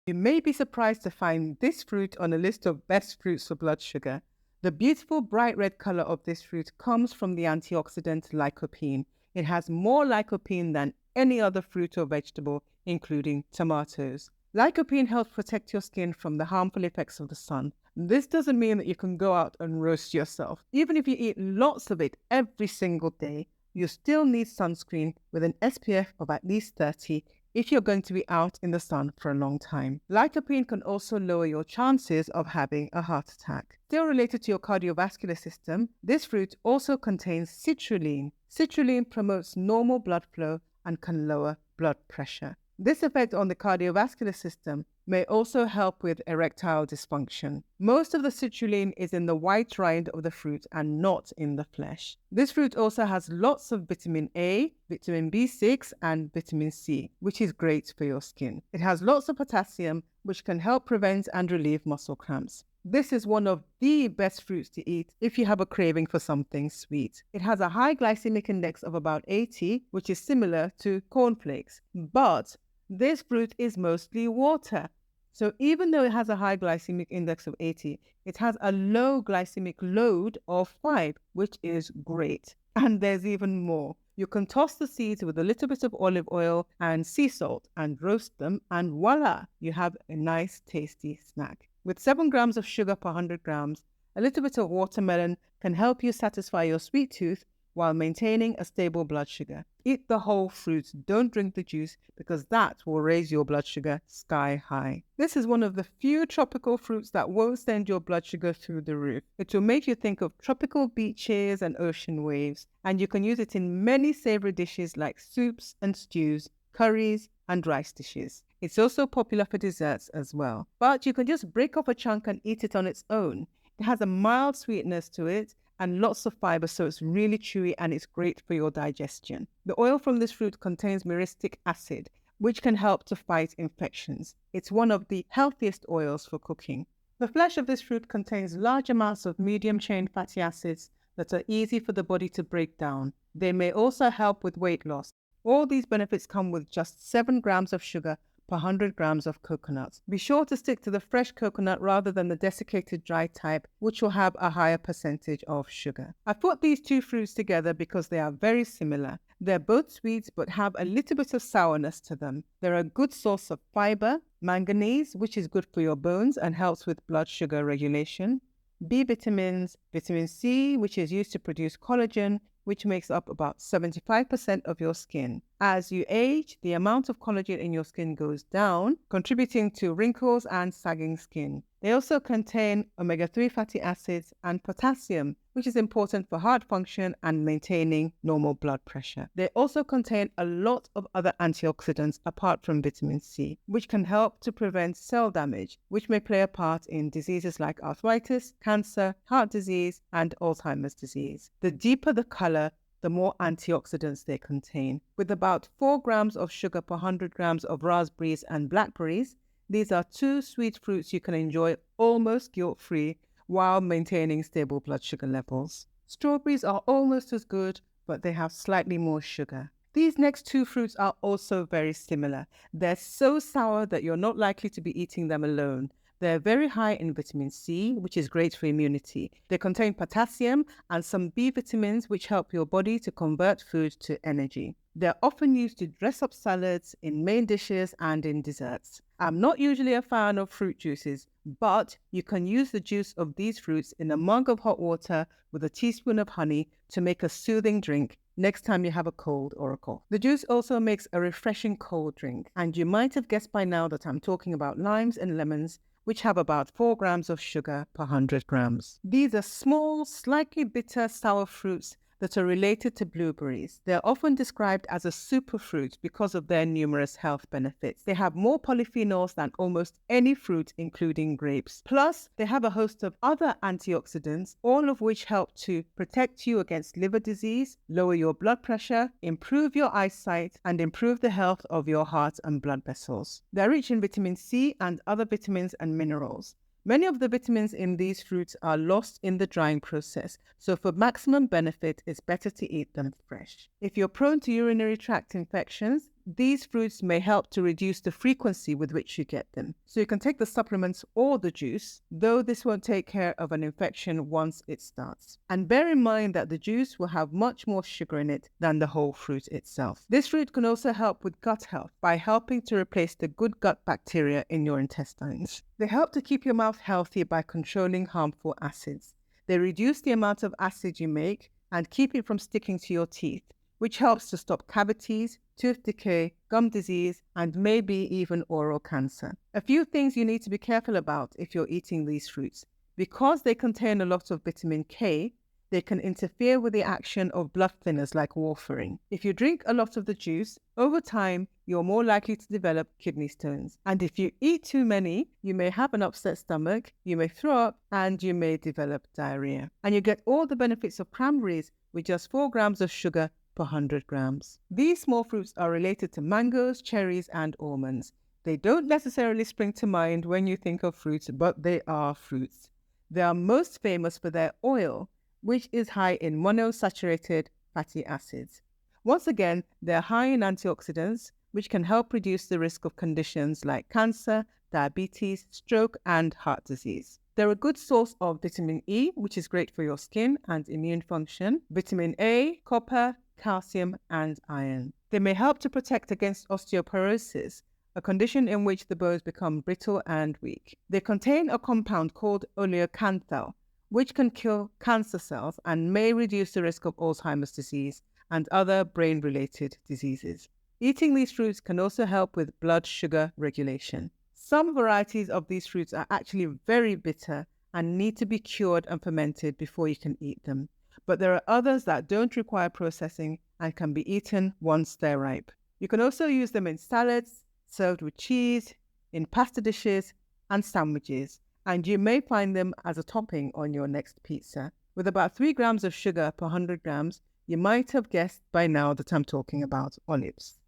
You may be surprised to find this fruit on a list of best fruits for blood sugar. The beautiful bright red color of this fruit comes from the antioxidant lycopene. It has more lycopene than any other fruit or vegetable, including tomatoes. Lycopene helps protect your skin from the harmful effects of the sun. This doesn't mean that you can go out and roast yourself. Even if you eat lots of it every single day, you still need sunscreen with an SPF of at least 30 if you're going to be out in the sun for a long time. Lycopene can also lower your chances of having a heart attack. Still related to your cardiovascular system, this fruit also contains citrulline. Citrulline promotes normal blood flow and can lower blood pressure. This effect on the cardiovascular system may also help with erectile dysfunction. Most of the citrulline is in the white rind of the fruit and not in the flesh. This fruit also has lots of vitamin A, vitamin B6, and vitamin C, which is great for your skin. It has lots of potassium, which can help prevent and relieve muscle cramps. This is one of the best fruits to eat if you have a craving for something sweet. It has a high glycemic index of about 80, which is similar to cornflakes, but this fruit is mostly water. So even though it has a high glycemic index of 80, it has a low glycemic load of 5, which is great. And there's even more. You can toss the seeds with a little bit of olive oil and sea salt and roast them, and voila, you have a nice tasty snack. With 7 grams of sugar per 100 grams, a little bit of watermelon can help you satisfy your sweet tooth while maintaining a stable blood sugar. Eat the whole fruit, don't drink the juice, because that will raise your blood sugar sky high. This is one of the few tropical fruits that won't send your blood sugar through the roof. It will make you think of tropical beaches and ocean waves, and you can use it in many savory dishes like soups and stews, curries, and rice dishes. It's also popular for desserts as well. But you can just break off a chunk and eat it on its own. It has a mild sweetness to it and lots of fiber, so it's really chewy and it's great for your digestion. The oil from this fruit contains myristic acid, which can help to fight infections. It's one of the healthiest oils for cooking. The flesh of this fruit contains large amounts of medium-chain fatty acids that are easy for the body to break down. They may also help with weight loss. All these benefits come with just 7 grams of sugar per 100 grams of coconut. Be sure to stick to the fresh coconut rather than the desiccated dry type, which will have a higher percentage of sugar. I put these two fruits together because they are very similar. They're both sweet but have a little bit of sourness to them. They're a good source of fiber, manganese, which is good for your bones and helps with blood sugar regulation, B vitamins, vitamin C, which is used to produce collagen, which makes up about 75% of your skin. As you age, the amount of collagen in your skin goes down, contributing to wrinkles and sagging skin. They also contain omega-3 fatty acids and potassium, which is important for heart function and maintaining normal blood pressure. They also contain a lot of other antioxidants apart from vitamin C, which can help to prevent cell damage, which may play a part in diseases like arthritis, cancer, heart disease, and Alzheimer's disease. The deeper the color, the more antioxidants they contain. With about 4 grams of sugar per 100 grams of raspberries and blackberries, these are two sweet fruits you can enjoy almost guilt-free while maintaining stable blood sugar levels. Strawberries are almost as good, but they have slightly more sugar. These next two fruits are also very similar. They're so sour that you're not likely to be eating them alone. They're very high in vitamin C, which is great for immunity. They contain potassium and some B vitamins, which help your body to convert food to energy. They're often used to dress up salads, in main dishes, and in desserts. I'm not usually a fan of fruit juices, but you can use the juice of these fruits in a mug of hot water with a teaspoon of honey to make a soothing drink next time you have a cold or a cough. The juice also makes a refreshing cold drink, and you might have guessed by now that I'm talking about limes and lemons, which have about 4 grams of sugar per 100 grams. These are small, slightly bitter, sour fruits that are related to blueberries. They're often described as a superfruit because of their numerous health benefits. They have more polyphenols than almost any fruit, including grapes. Plus, they have a host of other antioxidants, all of which help to protect you against liver disease, lower your blood pressure, improve your eyesight, and improve the health of your heart and blood vessels. They're rich in vitamin C and other vitamins and minerals. Many of the vitamins in these fruits are lost in the drying process, so for maximum benefit, it's better to eat them fresh. If you're prone to urinary tract infections, these fruits may help to reduce the frequency with which you get them. So you can take the supplements or the juice, though this won't take care of an infection once it starts. And bear in mind that the juice will have much more sugar in it than the whole fruit itself. This fruit can also help with gut health by helping to replace the good gut bacteria in your intestines. They help to keep your mouth healthy by controlling harmful acids. They reduce the amount of acid you make and keep it from sticking to your teeth, which helps to stop cavities, tooth decay, gum disease, and maybe even oral cancer. A few things you need to be careful about if you're eating these fruits. Because they contain a lot of vitamin K, they can interfere with the action of blood thinners like warfarin. If you drink a lot of the juice, over time, you're more likely to develop kidney stones. And if you eat too many, you may have an upset stomach, you may throw up, and you may develop diarrhea. And you get all the benefits of cranberries with just 4 grams of sugar per 100 grams. These small fruits are related to mangoes, cherries, and almonds. They don't necessarily spring to mind when you think of fruits, but they are fruits. They are most famous for their oil, which is high in monosaturated fatty acids. Once again, they're high in antioxidants, which can help reduce the risk of conditions like cancer, diabetes, stroke, and heart disease. They're a good source of vitamin E, which is great for your skin and immune function, vitamin A, copper, calcium, and iron. They may help to protect against osteoporosis, a condition in which the bones become brittle and weak. They contain a compound called oleocanthal, which can kill cancer cells and may reduce the risk of Alzheimer's disease and other brain-related diseases. Eating these fruits can also help with blood sugar regulation. Some varieties of these fruits are actually very bitter and need to be cured and fermented before you can eat them. But there are others that don't require processing and can be eaten once they're ripe. You can also use them in salads, served with cheese, in pasta dishes, and sandwiches, and you may find them as a topping on your next pizza. With about 3 grams of sugar per 100 grams, you might have guessed by now that I'm talking about olives.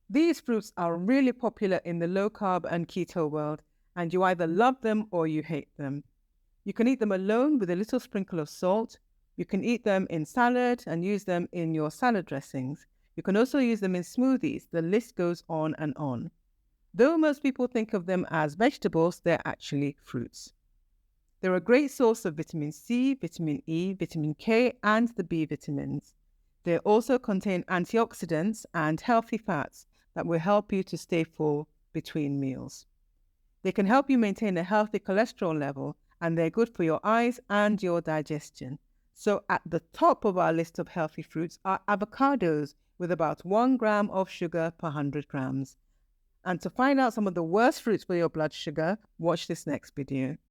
These fruits are really popular in the low-carb and keto world, and you either love them or you hate them. You can eat them alone with a little sprinkle of salt. You can eat them in salad and use them in your salad dressings. You can also use them in smoothies. The list goes on and on. Though most people think of them as vegetables, they're actually fruits. They're a great source of vitamin C, vitamin E, vitamin K, and the B vitamins. They also contain antioxidants and healthy fats that will help you to stay full between meals. They can help you maintain a healthy cholesterol level, and they're good for your eyes and your digestion. So at the top of our list of healthy fruits are avocados with about 1 gram of sugar per 100 grams. And to find out some of the worst fruits for your blood sugar, watch this next video.